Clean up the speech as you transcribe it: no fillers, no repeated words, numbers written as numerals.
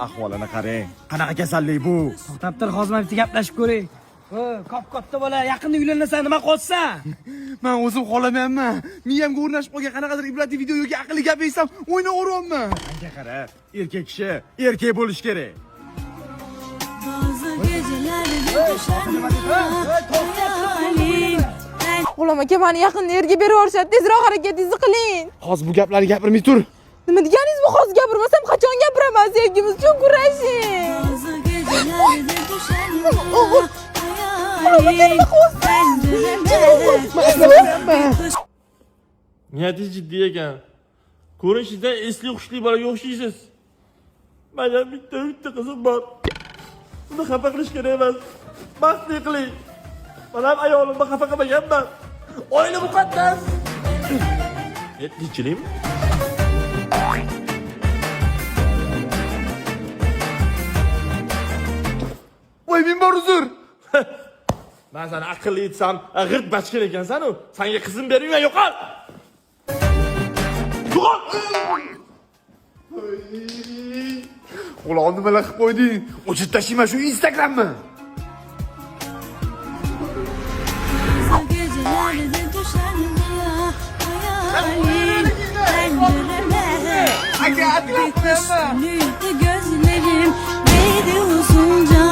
ahvolini qarang. Qanaqa kasallik bu? To'xtab hozir bitta gaplashib ko'ray. Katta bola, yaqinda uylanasan, nima qolsan? Men o'zim xohlamayapman. Miyamga o'rnashib qolgan qanaqadir ibratli video yoki aqlli gap eshitsam, o'ynaveryapman. Menga qara, erkak kishi erkak bo'lish kerak. G'ulom aka meni yaqinda yerga berib yuborishadi. Tezroq harakatingizni qiling. Hozir bu gaplarni gapirmay tur. Nima deganingiz bu? Hozir gapirmasam qachon gapiraman? Sevgimiz uchun kurashing. Niyatingiz jiddiy ekan. Ko'rinishingizdan esli hushli bolaga o'xshaysiz. Mana bitta qizim bor. Uni xafa qilish kerak emas. Baxtli qiling. Men ham ayolimni xafa qilmaganman. Oila muqaddas. Tinchlikmi? Voy, men bor uzr. Men seni aqlli etsam, g'irt bachkin ekansan-ku. Senga qizim bermayman, yo'qol. Yo'qol. Ulan nimalar qilib qo'yding? O'chirib tashlayman shu Instagramni. Gözlerim neydi uzunca